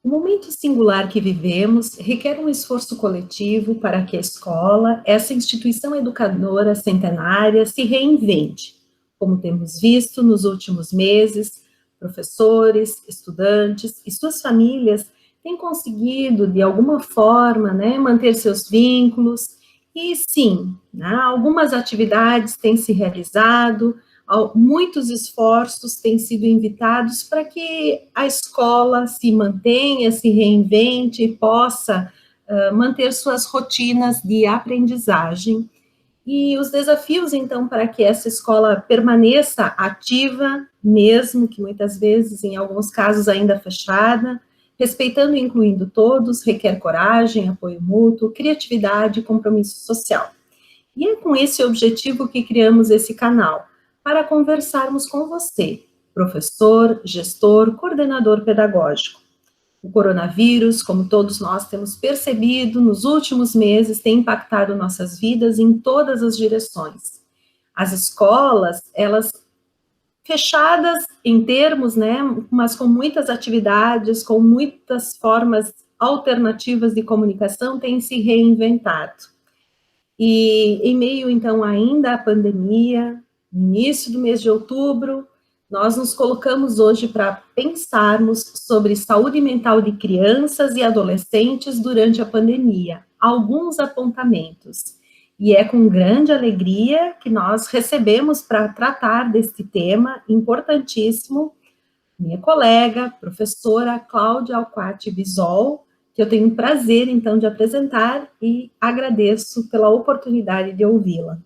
O momento singular que vivemos requer um esforço coletivo para que a escola, essa instituição educadora centenária, se reinvente, como temos visto nos últimos meses. Professores, estudantes e suas famílias têm conseguido, de alguma forma, manter seus vínculos, e sim, algumas atividades têm se realizado, muitos esforços têm sido invitados para que a escola se mantenha, se reinvente e possa manter suas rotinas de aprendizagem. E os desafios, então, para que essa escola permaneça ativa, mesmo que muitas vezes, em alguns casos, ainda fechada, respeitando e incluindo todos, requer coragem, apoio mútuo, criatividade e compromisso social. E é com esse objetivo que criamos esse canal, para conversarmos com você, professor, gestor, coordenador pedagógico. O coronavírus, como todos nós temos percebido nos últimos meses, tem impactado nossas vidas em todas as direções. As escolas, elas fechadas em termos, mas com muitas atividades, com muitas formas alternativas de comunicação, têm se reinventado. E em meio, então, ainda à pandemia, no início do mês de outubro, nós nos colocamos hoje para pensarmos sobre saúde mental de crianças e adolescentes durante a pandemia. Alguns apontamentos. E é com grande alegria que nós recebemos para tratar deste tema importantíssimo minha colega, professora Cláudia Alquati Bisol, que eu tenho o prazer, então, de apresentar e agradeço pela oportunidade de ouvi-la.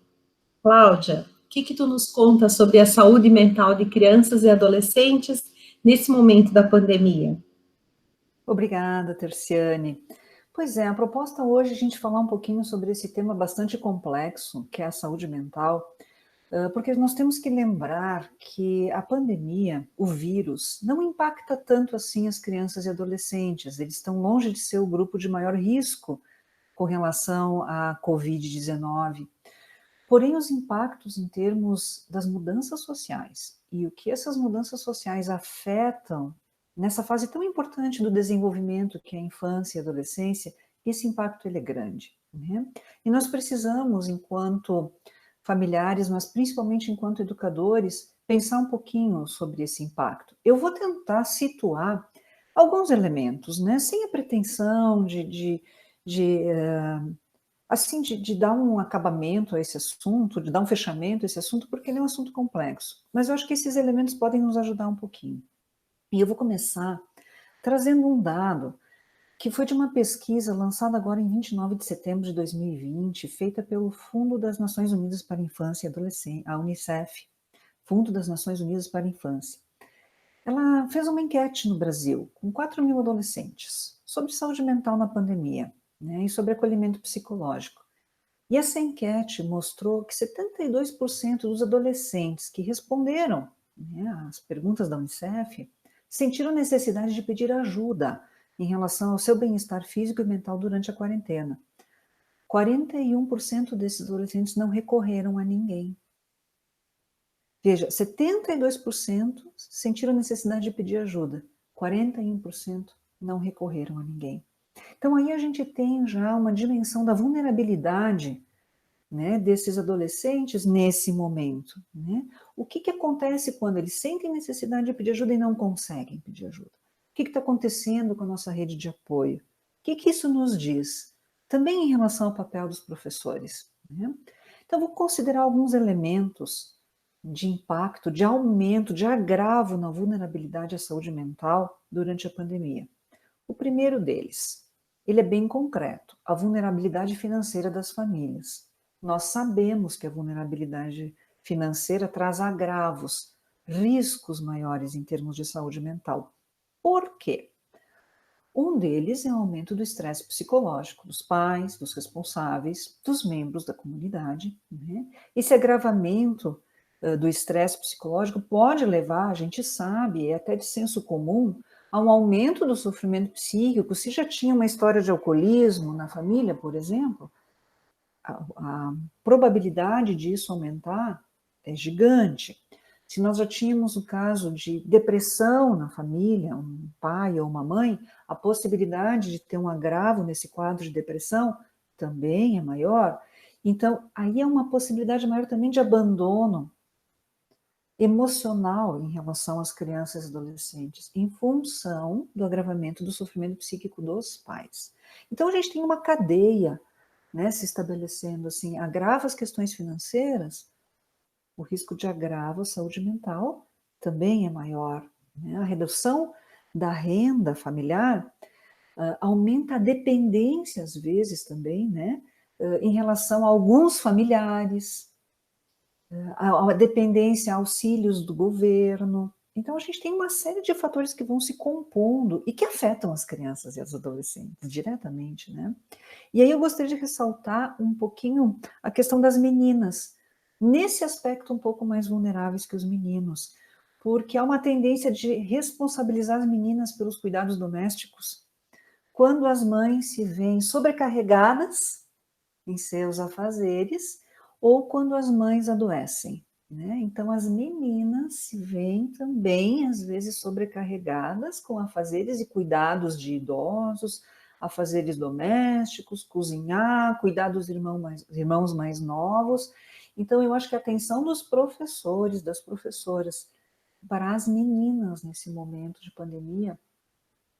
Cláudia, o que tu nos conta sobre a saúde mental de crianças e adolescentes nesse momento da pandemia? Obrigada, Terciane. Pois é, a proposta hoje é a gente falar um pouquinho sobre esse tema bastante complexo, que é a saúde mental, porque nós temos que lembrar que a pandemia, o vírus, não impacta tanto assim as crianças e adolescentes, eles estão longe de ser o grupo de maior risco com relação à Covid-19. Porém, os impactos em termos das mudanças sociais e o que essas mudanças sociais afetam nessa fase tão importante do desenvolvimento que é a infância e a adolescência, esse impacto ele é grande, né? E nós precisamos, enquanto familiares, mas principalmente enquanto educadores, pensar um pouquinho sobre esse impacto. Eu vou tentar situar alguns elementos, né, sem a pretensão de dar um acabamento a esse assunto, de dar um fechamento a esse assunto, porque ele é um assunto complexo. Mas eu acho que esses elementos podem nos ajudar um pouquinho. E eu vou começar trazendo um dado que foi de uma pesquisa lançada agora em 29 de setembro de 2020, feita pelo Fundo das Nações Unidas para a Infância e Adolescência, a Unicef, Fundo das Nações Unidas para a Infância. Ela fez uma enquete no Brasil, com 4.000 adolescentes, sobre saúde mental na pandemia, né, e sobre acolhimento psicológico. E essa enquete mostrou que 72% dos adolescentes que responderam, né, às perguntas da Unicef sentiram necessidade de pedir ajuda em relação ao seu bem-estar físico e mental durante a quarentena. 41% desses adolescentes não recorreram a ninguém. Veja, 72% sentiram necessidade de pedir ajuda, 41% não recorreram a ninguém. Então aí a gente tem já uma dimensão da vulnerabilidade, né, desses adolescentes nesse momento, né? O que acontece quando eles sentem necessidade de pedir ajuda e não conseguem pedir ajuda? O que está acontecendo com a nossa rede de apoio? O que isso nos diz? Também em relação ao papel dos professores, né? Então, vou considerar alguns elementos de impacto, de aumento, de agravo na vulnerabilidade à saúde mental durante a pandemia. O primeiro deles, ele é bem concreto, a vulnerabilidade financeira das famílias. Nós sabemos que a vulnerabilidade financeira traz agravos, riscos maiores em termos de saúde mental. Por quê? Um deles é o aumento do estresse psicológico dos pais, dos responsáveis, dos membros da comunidade, né? Esse agravamento do estresse psicológico pode levar, a gente sabe, é até de senso comum, a um aumento do sofrimento psíquico. Se já tinha uma história de alcoolismo na família, por exemplo, a probabilidade disso aumentar é gigante. Se nós já tínhamos o caso de depressão na família, um pai ou uma mãe, a possibilidade de ter um agravo nesse quadro de depressão também é maior. Então, aí é uma possibilidade maior também de abandono emocional em relação às crianças e adolescentes, em função do agravamento do sofrimento psíquico dos pais. Então, a gente tem uma cadeia, né, se estabelecendo assim, agrava as questões financeiras, o risco de agravo à saúde mental também é maior, né? A redução da renda familiar aumenta a dependência, às vezes, também, né? Em relação a alguns familiares, a dependência a auxílios do governo. Então, a gente tem uma série de fatores que vão se compondo e que afetam as crianças e as adolescentes diretamente, né? E aí eu gostaria de ressaltar um pouquinho a questão das meninas, nesse aspecto um pouco mais vulneráveis que os meninos, porque há uma tendência de responsabilizar as meninas pelos cuidados domésticos, quando as mães se veem sobrecarregadas em seus afazeres, ou quando as mães adoecem, né? Então, as meninas se veem também, às vezes, sobrecarregadas com afazeres e cuidados de idosos, afazeres domésticos, cozinhar, cuidar dos irmãos mais novos. Então, eu acho que a atenção dos professores, das professoras, para as meninas nesse momento de pandemia,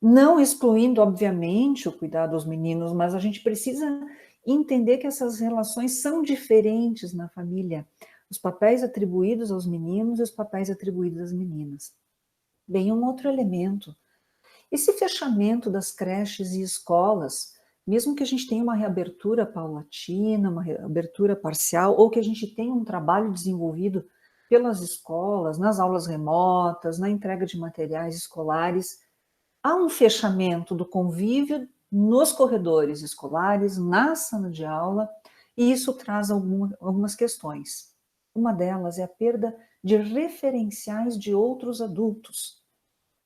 não excluindo, obviamente, o cuidado dos meninos, mas a gente precisa entender que essas relações são diferentes na família. Os papéis atribuídos aos meninos e os papéis atribuídos às meninas. Bem, um outro elemento. Esse fechamento das creches e escolas, mesmo que a gente tenha uma reabertura paulatina, uma reabertura parcial, ou que a gente tenha um trabalho desenvolvido pelas escolas, nas aulas remotas, na entrega de materiais escolares, há um fechamento do convívio nos corredores escolares, na sala de aula, e isso traz algumas questões. Uma delas é a perda de referenciais de outros adultos,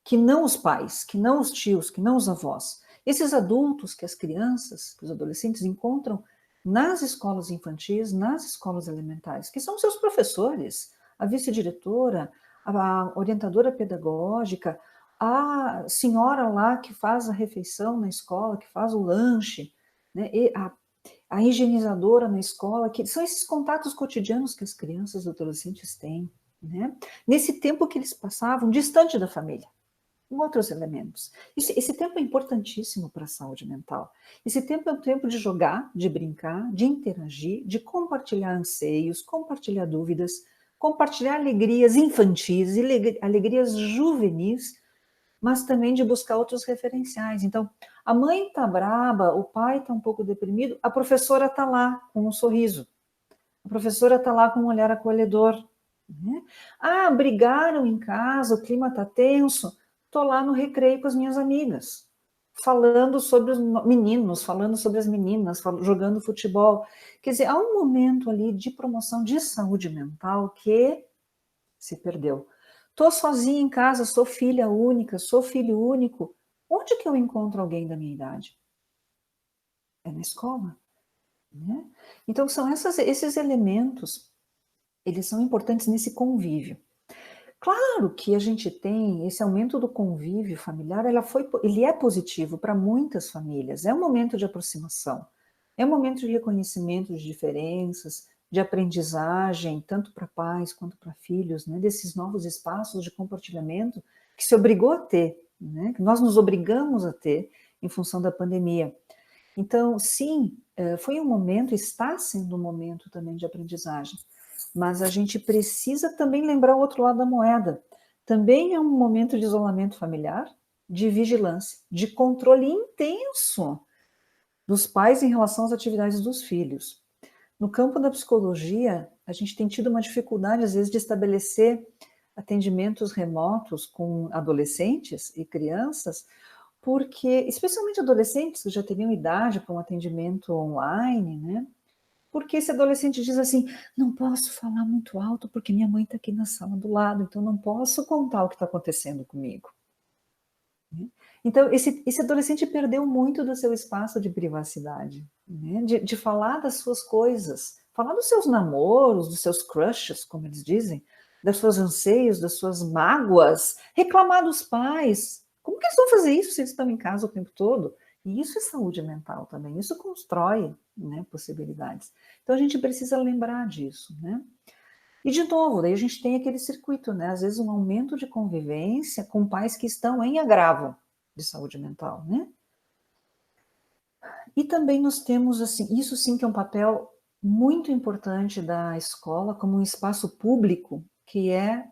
que não os pais, que não os tios, que não os avós. Esses adultos que as crianças, que os adolescentes encontram nas escolas infantis, nas escolas elementares, que são seus professores, a vice-diretora, a orientadora pedagógica, a senhora lá que faz a refeição na escola, que faz o lanche, né? E a higienizadora na escola, que são esses contatos cotidianos que as crianças e adolescentes têm, né? Nesse tempo que eles passavam distante da família, com outros elementos. Esse tempo é importantíssimo para a saúde mental. Esse tempo é um tempo de jogar, de brincar, de interagir, de compartilhar anseios, compartilhar dúvidas, compartilhar alegrias infantis e alegrias juvenis, mas também de buscar outros referenciais. Então, a mãe está braba, o pai está um pouco deprimido, a professora está lá com um sorriso, a professora está lá com um olhar acolhedor. Né? Ah, brigaram em casa, o clima está tenso, estou lá no recreio com as minhas amigas, falando sobre os meninos, falando sobre as meninas, jogando futebol. Quer dizer, há um momento ali de promoção de saúde mental que se perdeu. Estou sozinha em casa, sou filha única, sou filho único. Onde que eu encontro alguém da minha idade? É na escola. Né? Então, são esses elementos, eles são importantes nesse convívio. Claro que a gente tem esse aumento do convívio familiar, ele é positivo para muitas famílias, é um momento de aproximação, é um momento de reconhecimento de diferenças, de aprendizagem, tanto para pais quanto para filhos, né, desses novos espaços de compartilhamento que se obrigou a ter, né, que nós nos obrigamos a ter em função da pandemia. Então, sim, foi um momento, está sendo um momento também de aprendizagem, mas a gente precisa também lembrar o outro lado da moeda. Também é um momento de isolamento familiar, de vigilância, de controle intenso dos pais em relação às atividades dos filhos. No campo da psicologia, a gente tem tido uma dificuldade, às vezes, de estabelecer atendimentos remotos com adolescentes e crianças, porque, especialmente adolescentes que já teriam idade para um atendimento online, né? Porque esse adolescente diz assim, não posso falar muito alto porque minha mãe está aqui na sala do lado, então não posso contar o que está acontecendo comigo. Então, esse adolescente perdeu muito do seu espaço de privacidade, né? De falar das suas coisas, falar dos seus namoros, dos seus crushes, como eles dizem, das suas anseios, das suas mágoas, reclamar dos pais. Como que eles vão fazer isso se eles estão em casa o tempo todo? E isso é saúde mental também, isso constrói, né, possibilidades. Então a gente precisa lembrar disso, né? E de novo, daí a gente tem aquele circuito, né? Às vezes um aumento de convivência com pais que estão em agravo de saúde mental, né? E também nós temos, assim, isso sim que é um papel muito importante da escola como um espaço público, que é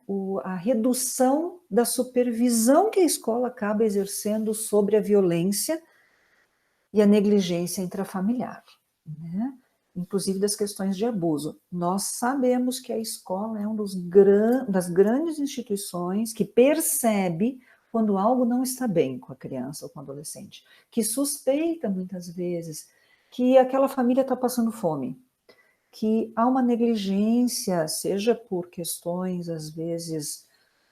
a redução da supervisão que a escola acaba exercendo sobre a violência e a negligência intrafamiliar, né? Inclusive das questões de abuso. Nós sabemos que a escola é das grandes instituições que percebe quando algo não está bem com a criança ou com o adolescente, que suspeita muitas vezes que aquela família está passando fome, que há uma negligência, seja por questões, às vezes,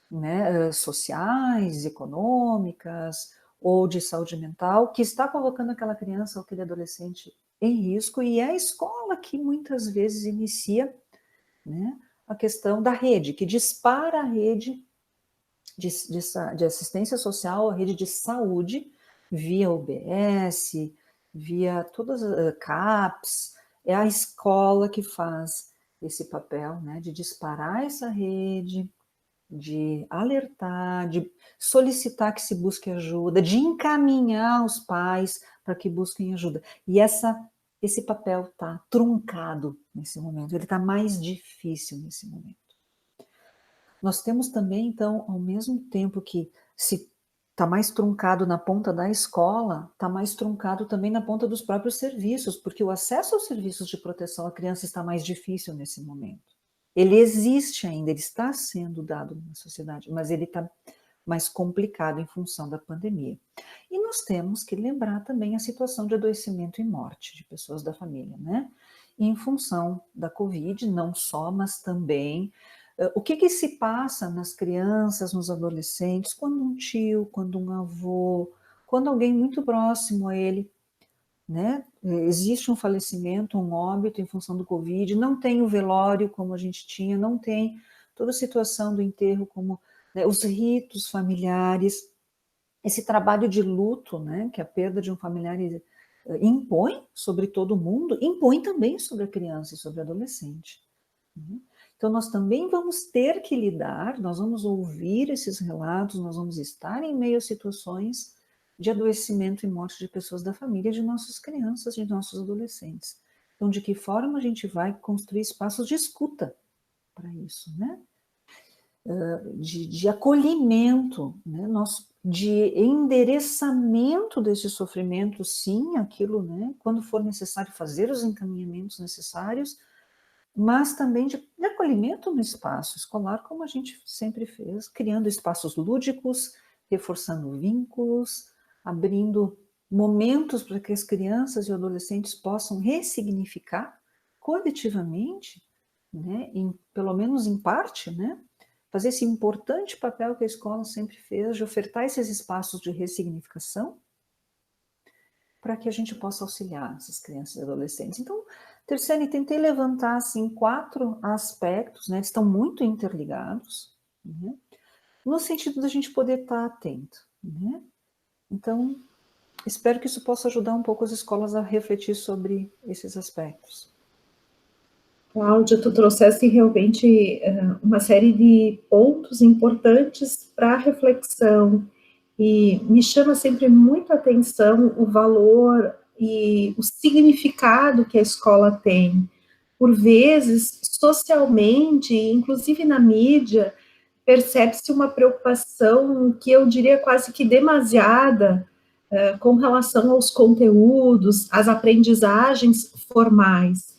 né, sociais, econômicas, ou de saúde mental, que está colocando aquela criança ou aquele adolescente em risco, e é a escola que muitas vezes inicia, né, a questão da rede, que dispara a rede de assistência social, a rede de saúde, via UBS, via todas as CAPS, é a escola que faz esse papel, né, de disparar essa rede, de alertar, de solicitar que se busque ajuda, de encaminhar os pais para que busquem ajuda. E esse papel está truncado nesse momento, ele está mais difícil nesse momento. Nós temos também, então, ao mesmo tempo que se está mais truncado na ponta da escola, está mais truncado também na ponta dos próprios serviços, porque o acesso aos serviços de proteção à criança está mais difícil nesse momento. Ele existe ainda, ele está sendo dado na sociedade, mas ele está mais complicado em função da pandemia. E nós temos que lembrar também a situação de adoecimento e morte de pessoas da família, né? E em função da Covid, não só, mas também o que se passa nas crianças, nos adolescentes, quando um tio, quando um avô, quando alguém muito próximo a ele, né? Existe um falecimento, um óbito em função do Covid, não tem o velório como a gente tinha, não tem toda a situação do enterro, como, né, os ritos familiares, esse trabalho de luto, né, que a perda de um familiar impõe sobre todo mundo, impõe também sobre a criança e sobre o adolescente. Né? Então, nós também vamos ter que lidar, nós vamos ouvir esses relatos, nós vamos estar em meio a situações de adoecimento e morte de pessoas da família, de nossas crianças, de nossos adolescentes. Então, de que forma a gente vai construir espaços de escuta para isso, né? De acolhimento, né? De endereçamento desse sofrimento, sim, aquilo, né? Quando for necessário fazer os encaminhamentos necessários, mas também de acolhimento no espaço escolar, como a gente sempre fez, criando espaços lúdicos, reforçando vínculos, abrindo momentos para que as crianças e adolescentes possam ressignificar coletivamente, né, pelo menos em parte, né, fazer esse importante papel que a escola sempre fez, de ofertar esses espaços de ressignificação, para que a gente possa auxiliar essas crianças e adolescentes. Então, Terciane, tentei levantar assim 4 aspectos, né, que estão muito interligados, né, no sentido da gente poder estar atento, né? Então, espero que isso possa ajudar um pouco as escolas a refletir sobre esses aspectos. Cláudia, tu trouxeste realmente uma série de pontos importantes para reflexão, e me chama sempre muito a atenção o valor e o significado que a escola tem. Por vezes, socialmente, inclusive na mídia, percebe-se uma preocupação que eu diria quase que demasiada com relação aos conteúdos, às aprendizagens formais.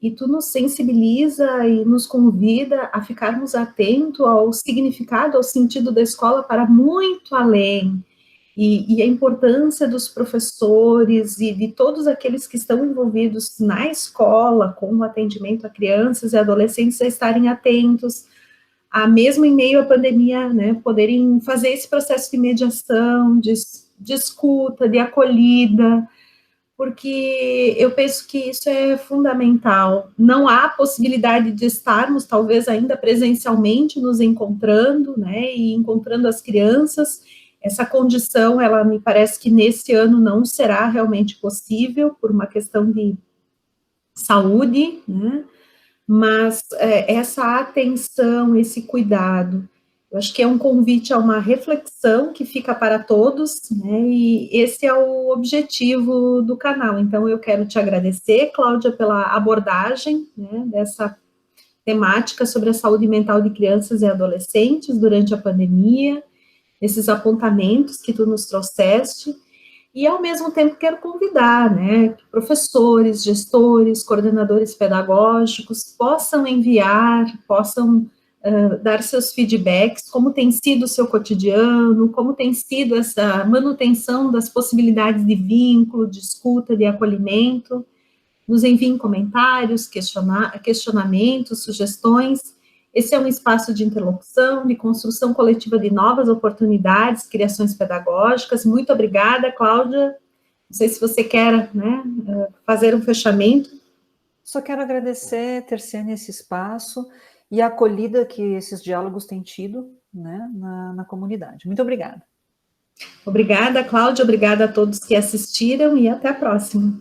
E tu nos sensibiliza e nos convida a ficarmos atentos ao significado, ao sentido da escola para muito além. E a importância dos professores e de todos aqueles que estão envolvidos na escola com o atendimento a crianças e adolescentes a estarem atentos, a mesmo em meio à pandemia, né, poderem fazer esse processo de mediação, de escuta, de acolhida, porque eu penso que isso é fundamental. Não há possibilidade de estarmos, talvez, ainda presencialmente nos encontrando, né, e encontrando as crianças. Essa condição, ela me parece que nesse ano não será realmente possível, por uma questão de saúde, né, mas essa atenção, esse cuidado, eu acho que é um convite a uma reflexão que fica para todos, né, e esse é o objetivo do canal. Então, eu quero te agradecer, Cláudia, pela abordagem, né, dessa temática sobre a saúde mental de crianças e adolescentes durante a pandemia, esses apontamentos que tu nos trouxeste, e, ao mesmo tempo, quero convidar, né, que professores, gestores, coordenadores pedagógicos possam enviar, possam dar seus feedbacks, como tem sido o seu cotidiano, como tem sido essa manutenção das possibilidades de vínculo, de escuta, de acolhimento. Nos enviem comentários, questionamentos, sugestões. Esse é um espaço de interlocução, de construção coletiva de novas oportunidades, criações pedagógicas. Muito obrigada, Cláudia. Não sei se você quer, né, fazer um fechamento. Só quero agradecer, Terciane, esse espaço e a acolhida que esses diálogos têm tido, né, na comunidade. Muito obrigada. Obrigada, Cláudia. Obrigada a todos que assistiram e até a próxima.